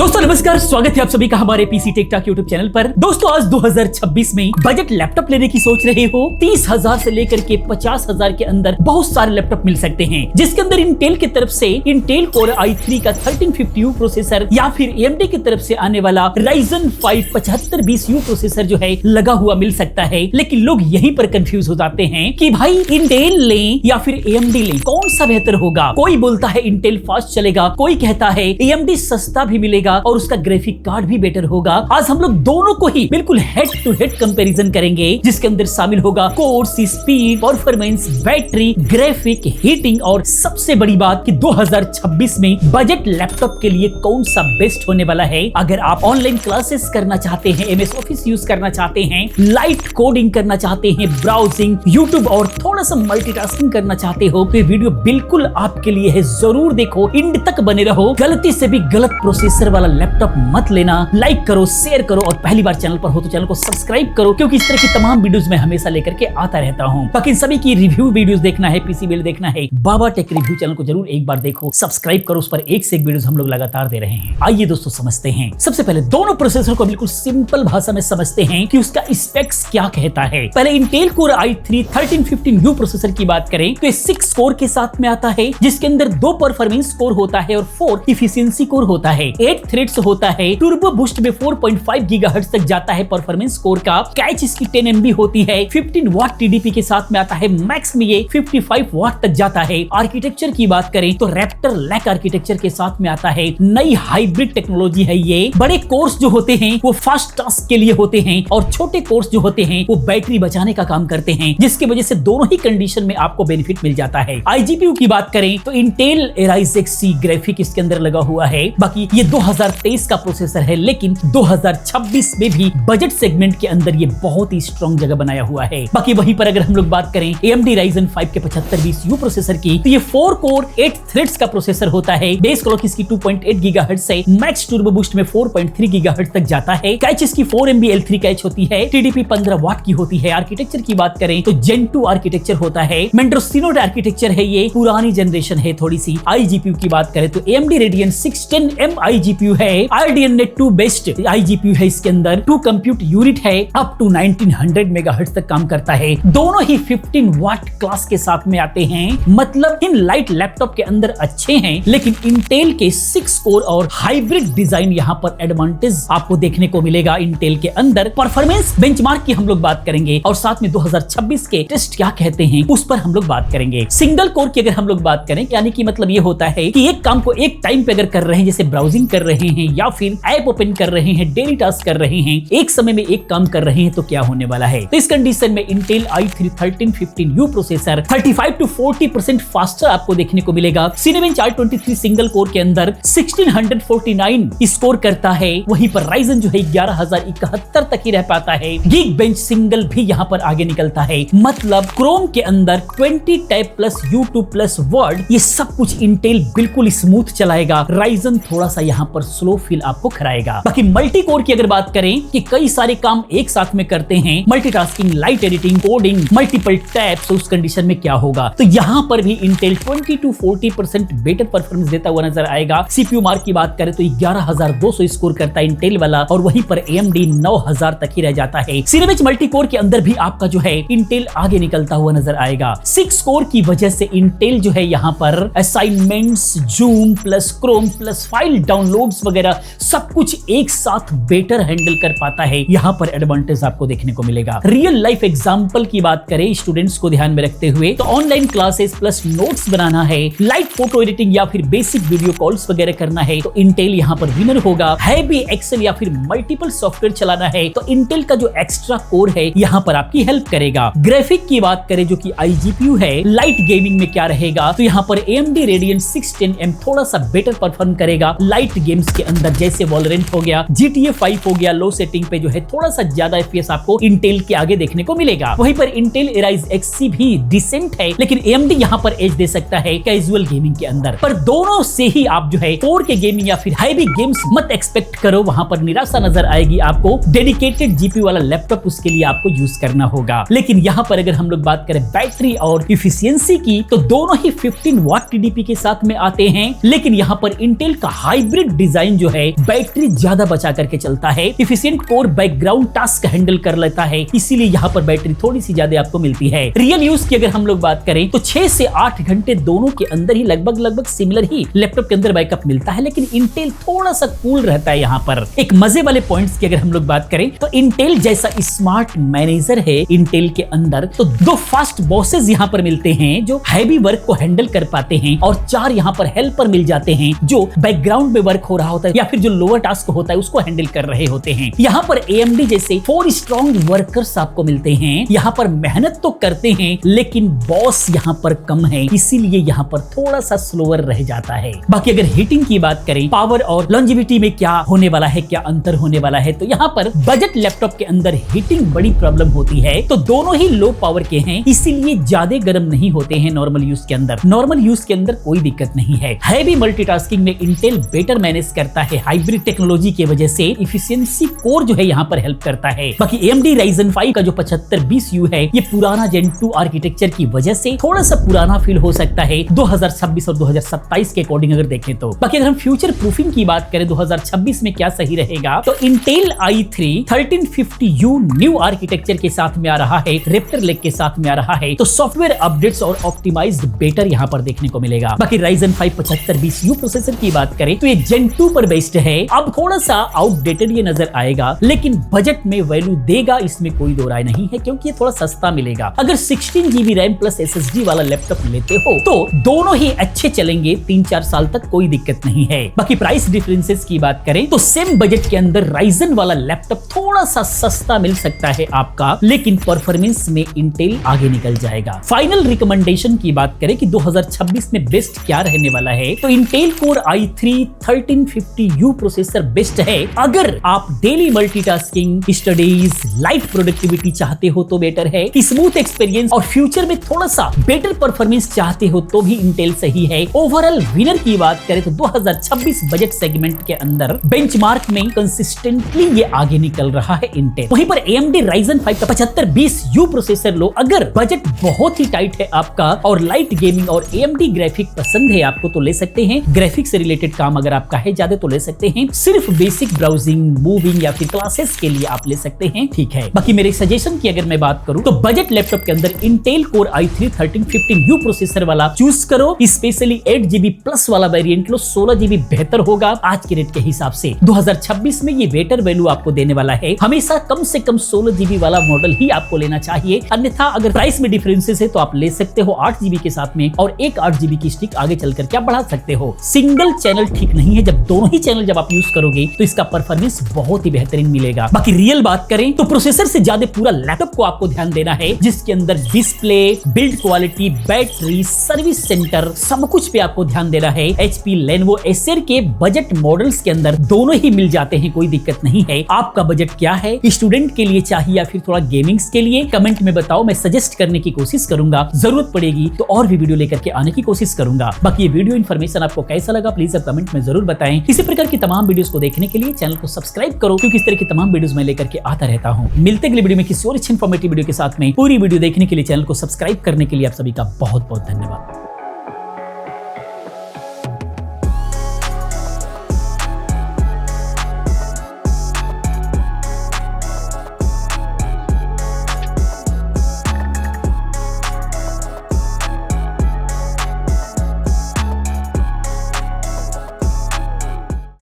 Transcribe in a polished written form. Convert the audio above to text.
दोस्तों नमस्कार, स्वागत है आप सभी का हमारे PC tech talk YouTube channel पर। दोस्तों आज 2026 में बजट लैपटॉप लेने की सोच रहे हो, 30,000 से लेकर के 50,000 के अंदर बहुत सारे लैपटॉप मिल सकते हैं, जिसके अंदर इंटेल की तरफ से इंटेल कोर i3 का 1350U प्रोसेसर या फिर AMD की तरफ से आने वाला Ryzen 5 7520U प्रोसेसर जो है लगा हुआ मिल सकता है। लेकिन लोग यहीं पर कंफ्यूज हो जाते हैं कि भाई इंटेल लें या फिर AMD लें, कौन सा बेहतर होगा। कोई बोलता है इंटेल फास्ट चलेगा, कोई कहता है AMD सस्ता भी मिलेगा और उसका ग्राफिक कार्ड भी बेटर होगा। आज हम लोग दोनों को ही बिल्कुल हेड टू हेड कंपैरिजन करेंगे, जिसके अंदर शामिल होगा course, speed, performance, battery, graphic, heating और सबसे बड़ी बात कि 2026 में बजट लैपटॉप के लिए कौन सा बेस्ट होने वाला है। अगर आप ऑनलाइन क्लासेस करना चाहते हैं, MS ऑफिस यूज करना चाहते हैं, लाइट कोडिंग करना चाहते हैं, ब्राउजिंग, यूट्यूब और थोड़ा सा मल्टीटास्किंग करना चाहते हो तो ये वीडियो बिल्कुल आपके लिए है। जरूर देखो, एंड तक बने रहो। गलती से भी गलत प्रोसेसर वाला लैपटॉप मत लेना। लाइक करो, शेयर करो और पहली बार चैनल पर हो तो चैनल को सब्सक्राइब करो, क्योंकि इस तरह की तमाम वीडियोस मैं हमेशा लेकर के आता रहता हूं। बाकी सभी की रिव्यू वीडियोस देखना है, पीसी बिल्ड देखना है, बाबा टेक रिव्यू चैनल को जरूर एक बार देखो, सब्सक्राइब करो, उस पर एक से एक वीडियोस हम लोग लगातार दे रहे हैं। आइए दोस्तों समझते हैं। सबसे पहले दोनों प्रोसेसर को बिल्कुल सिंपल भाषा में समझते हैं कि उसका स्पेक्स क्या कहता है। पहले Intel core i3 1350U processor की बात करें तो 6 कोर के साथ में आता है, जिसके अंदर 2 परफॉर्मेंस कोर होता है और 4 इफिशिएंसी कोर होता है। 8 थ्रेड्स होता है। टर्बो बूस्ट में 4.5 गीगाहर्ट्ज तक जाता है परफॉर्मेंस कोर का। कैच इसकी 10 MB होती है। 15 वाट TDP के साथ में आता है। मैक्स में ये 55 वाट तक जाता है। आर्किटेक्चर की बात करें तो रैप्टर लैक आर्किटेक्चर के साथ में आता है। नई हाइब्रिड टेक्नोलॉजी है ये। बड़े कोर्स जो होते हैं वो फास्ट टास्क के लिए होते हैं और छोटे कोर्स जो होते हैं वो बैटरी बचाने का काम करते हैं, जिसकी वजह से दोनों ही कंडीशन में आपको बेनिफिट मिल जाता है। iGPU की बात करें तो इंटेल Aries Xe ग्राफिक इसके अंदर लगा हुआ है। बाकी ये 2023 का प्रोसेसर है, लेकिन 2026 में भी बजट सेगमेंट के अंदर ये बहुत ही स्ट्रॉन्ग जगह बनाया हुआ है। बाकी वहीं पर अगर हम लोग बात करें AMD Ryzen 5 के 7520U प्रोसेसर की तो ये 4 कोर 8 थ्रेड्स का प्रोसेसर होता है। बेस क्लॉक इसकी 2.8 गीगाहर्ट्ज से मैक्स टर्बो बूस्ट में 4.3 गीगाहर्ट्ज तक जाता है। कैच इसकी 4 MB L3 कैच होती है। TDP 15 वाट की होती है। आर्किटेक्चर की बात करें तो Gen 2 आर्किटेक्चर होता है। मेंड्रोसिनो आर्किटेक्चर है, ये पुरानी जनरेशन है थोड़ी सी। iGPU की बात करें तो AMD Radeon 610M iGPU है। RDNA 2 बेस्ट iGPU है, इसके अंदर 2 कंप्यूट यूनिट है, अप टू 1900 मेगाहर्ट्ज तक काम करता है। दोनों ही 15 वाट क्लास के साथ में आते हैं। मतलब इन लाइट लैपटॉप के अंदर अच्छे हैं, लेकिन इंटेल के 6 कोर और हाइब्रिड डिजाइन यहां पर एडवांटेज आपको देखने को मिलेगा। इंटेल के अंदर परफॉर्मेंस बेंचमार्क की हम लोग बात करेंगे और साथ में 2026 के टेस्ट क्या कहते हैं उस पर हम लोग बात करेंगे। सिंगल कोर की अगर हम लोग बात करें, यानी कि मतलब ये होता है कि एक काम को एक टाइम पे अगर कर रहे हैं, जैसे ब्राउजिंग कर रहे हैं या फिर ऐप ओपन कर रहे हैं, डेली टास्क कर रहे हैं, एक समय में एक काम कर रहे हैं, तो क्या होने वाला है। तो इस कंडीशन में Intel i3 1350U processor 35 to 40% faster आपको देखने को मिलेगा। Cinebench R23 सिंगल कोर के अंदर 1649 स्कोर करता है। वहीं पर Ryzen जो है 11071 तक ही रह पाता है। Geekbench सिंगल भी यहाँ पर आगे निकलता है। मतलब क्रोम के अंदर 20 tab plus YouTube plus word, ये सब कुछ इंटेल बिल्कुल स्मूथ चलाएगा। Ryzen थोड़ा सा यहाँ पर स्लो फील आपको कराएगा। बाकी मल्टी कोर की अगर बात करें कि कई सारे काम एक साथ में करते हैं, multitasking, light editing, coding, multiple tabs, तो उस कंडीशन में क्या होगा। तो यहाँ पर भी इंटेल 20 to 40% बेटर परफॉर्मेंस देता हुआ नजर आएगा। CPU मार्क की बात करें तो 11200 स्कोर करता है इंटेल वाला, और वहीं पर AMD 9000 तक ही रह जाता है। Cinebench मल्टी कोर के अंदर भी आपका जो है इंटेल आगे निकलता हुआ नजर आएगा। 6 कोर की वजह से इंटेल जो है यहाँ पर assignments, zoom plus Chrome plus file downloads वगैरह सब कुछ एक साथ बेटर हैंडल कर पाता है। यहाँ पर एडवांटेज आपको देखने को मिलेगा। रियल लाइफ एग्जांपल की बात करें स्टूडेंट्स को ध्यान में रखते हुए, तो ऑनलाइन क्लासेस प्लस नोट्स बनाना है, लाइट फोटो एडिटिंग या फिर बेसिक वीडियो कॉल्स वगैरह करना है, तो इंटेल यहाँ पर विनर होगा। है भी एक्सेल या फिर मल्टीपल सॉफ्टवेयर चलाना है, तो इंटेल का जो एक्स्ट्रा कोर है यहाँ पर आपकी हेल्प करेगा। ग्राफिक की बात करें जो कि iGPU है, लाइट गेमिंग में क्या रहेगा, तो यहाँ पर AMD Radeon 610M थोड़ा सा बेटर परफॉर्म करेगा लाइट गेम्स के अंदर, जैसे वॉलोरेंट हो गया, GTA 5 हो गया। लो सेटिंग पे जो है थोड़ा सा ज्यादा FPS आपको इंटेल के आगे देखने को मिलेगा। वहीं पर इंटेल Aries Xe भी डिसेंट है, लेकिन AMD यहाँ पर एज दे सकता है कैजुअल गेमिंग के अंदर। पर दोनों से ही आप जो है कोर के गेमिंग या फिर हैवी गेम्स मत एक्सपेक्ट करो, वहां पर निराशा नजर आएगी आपको। डेडिकेटेड GPU वाला लैपटॉप उसके लिए आपको यूज करना होगा। लेकिन यहाँ पर अगर हम लोग बात करें बैटरी और इफिशियंसी की, तो दोनों ही 15 वाट TDP के साथ में आते हैं। लेकिन यहाँ पर इंटेल का हाइब्रिड डिजाइन जो है बैटरी ज्यादा बचा करके चलता है, efficient core background task handle कर लेता है, इसीलिए यहाँ पर बैटरी थोड़ी सी ज्यादा आपको मिलती है। रियल यूज की अगर हम लोग बात करें तो 6 से 8 घंटे दोनों के अंदर ही लगभग सिमिलर ही लैपटॉप के अंदर बैकअप मिलता है, लेकिन इंटेल थोड़ा सा कूल रहता है। यहाँ पर एक मजे वाले पॉइंट्स की अगर हम लोग बात करें तो इंटेल जैसा स्मार्ट मैनेजर है इंटेल के अंदर, तो 2 फास्ट बॉसेस यहाँ पर मिलते हैं जो हैवी वर्क को हैंडल कर पाते हैं, और 4 यहाँ पर हेल्पर मिल जाते हैं जो बैकग्राउंड में वर्क हो रहा होता है या फिर जो लोअर टास्क होता है उसको हैंडल कर रहे होते हैं। यहाँ पर AMD जैसे 4 स्ट्रॉन्ग वर्कर्स आपको मिलते हैं, यहाँ पर मेहनत तो करते हैं लेकिन बॉस यहाँ पर कम है, इसीलिए यहाँ पर थोड़ा सा स्लोअर रह जाता है। बाकी अगर हीटिंग की बात करें, पावर और लॉन्जेविटी में क्या होने वाला है, क्या अंतर होने वाला है, तो यहाँ पर बजट लैपटॉप के अंदर हीटिंग बड़ी प्रॉब्लम होती है। तो दोनों ही लो पावर के हैं, इसीलिए ज्यादा गर्म नहीं होते हैं नॉर्मल यूज के अंदर। नॉर्मल यूज के अंदर कोई दिक्कत नहीं है। हैवी मल्टीटास्किंग में इंटेल बेटर मैनेज करता है हाइब्रिड टेक्नोलॉजी की वजह से। इफिशिएंसी कोर जो है यहाँ पर हेल्प करता है। बाकी AMD Ryzen 5 का जो 7520U है ये पुराना Gen 2 आर्किटेक्चर की वजह से थोड़ा सा पुराना फील हो सकता है 2026 और 2027 के अकॉर्डिंग अगर देखें तो। बाकी अगर हम फ्यूचर प्रूफिंग की बात करें 2026 में क्या सही रहेगा, तो Intel i3 1350U new architecture के साथ में आ रहा है, रेप्टर लेक के साथ में आ रहा है, तो सॉफ्टवेयर अपडेट्स और ऑप्टिमाइज्ड बेटर यहाँ पर देखने को मिलेगा। बाकी Ryzen 5 7520U प्रोसेसर की बात करें तो ये Gen 2 पर बेस्ड है। अब थोड़ा सा आउटडेटेड ये नजर आएगा, लेकिन बजट में वैल्यू देगा, इसमें कोई दो राय नहीं है, क्योंकि ये थोड़ा सस्ता मिलेगा। अगर 16GB रैम प्लस SSD वाला लैपटॉप लेते हो तो दोनों ही अच्छे चलेंगे, 3-4 साल तक कोई दिक्कत नहीं है। बाकी प्राइस डिफरेंसेस की बात करें तो सेम बजट के अंदर Ryzen वाला लैपटॉप थोड़ा सा सस्ता मिल सकता है आपका, लेकिन परफॉर्मेंस में इंटेल आगे निकल जाएगा। फाइनल रिकमेंडेशन की बात करें कि 2026 में बेस्ट क्या रहने वाला है, तो Intel core i3 1350U processor best है। अगर आप daily multitasking, studies, light productivity चाहते हो तो बेटर है, स्मूथ एक्सपीरियंस और फ्यूचर में थोड़ा सा बेटर परफॉर्मेंस चाहते हो तो भी इंटेल सही है। ओवरऑल विनर की बात करें तो 2026 बजट सेगमेंट के अंदर बेंचमार्क में कंसिस्टेंटली ये आगे निकल रहा है इंटेल। वहीं पर AMD Ryzen 5 का 7520U प्रोसेसर लो, अगर बजट बहुत ही टाइट है आपका और लाइट गेमिंग और AMD ग्राफिक पसंद है आपको तो ले सकते हैं। ग्राफिक से रिलेटेड काम अगर आपका है ज्यादा तो ले सकते हैं। सिर्फ बेसिक ब्राउजिंग, मूविंग या फिर क्लासेस के लिए आप ले सकते हैं, ठीक है। बाकी मेरे सजेशन की अगर मैं बात करूं तो बजट लैपटॉप के अंदर Intel core i3 1350U processor वाला चूज करो, स्पेशली 8GB प्लस वाला वेरिएंट लो, 16GB बेहतर होगा आज के रेट के हिसाब से। 2026 में ये बेटर वैल्यू आपको देने वाला है। हमेशा कम से कम 16GB वाला मॉडल ही आपको लेना चाहिए, अन्यथा अगर प्राइस में डिफरेंसेस है तो आप ले सकते हो 8GB के साथ में, और एक 8GB की स्टिक आगे चलकर क्या बढ़ा सकते हो। सिंगल चैनल ठीक नहीं है, जब दोनों ही चैनल जब आप यूज करोगे तो इसका परफॉर्मेंस बहुत ही बेहतरीन मिलेगा। बाकी रियल बात करें तो प्रोसेसर से ज्यादा पूरा लैपटॉप को आपको ध्यान देना है, जिसके अंदर display, build quality, battery, service centre, सब कुछ पे आपको ध्यान देना है। HP, Lenovo, Acer के बजट मॉडल्स के अंदर दोनों ही मिल जाते हैं, कोई दिक्कत नहीं है। आपका बजट क्या है, स्टूडेंट के लिए चाहिए या फिर थोड़ा गेमिंग्स के लिए, कमेंट में बताओ, मैं सजेस्ट करने की कोशिश करूंगा। जरूरत पड़ेगी तो और भी वीडियो लेकर के आने की कोशिश करूंगा। बाकी ये वीडियो इन्फॉर्मेशन आपको कैसा लगा प्लीज आप कमेंट में जरूर बताएं। इसी प्रकार की तमाम वीडियोस को देखने के लिए चैनल को सब्सक्राइब करो, क्योंकि इस तरह की तमाम वीडियोस मैं लेकर के आता रहता हूं। मिलते अगली वीडियो में किसी और अच्छी इन्फॉर्मेटिव वीडियो के साथ में। पूरी वीडियो देखने के लिए, चैनल को सब्सक्राइब करने के लिए आप सभी का बहुत बहुत धन्यवाद।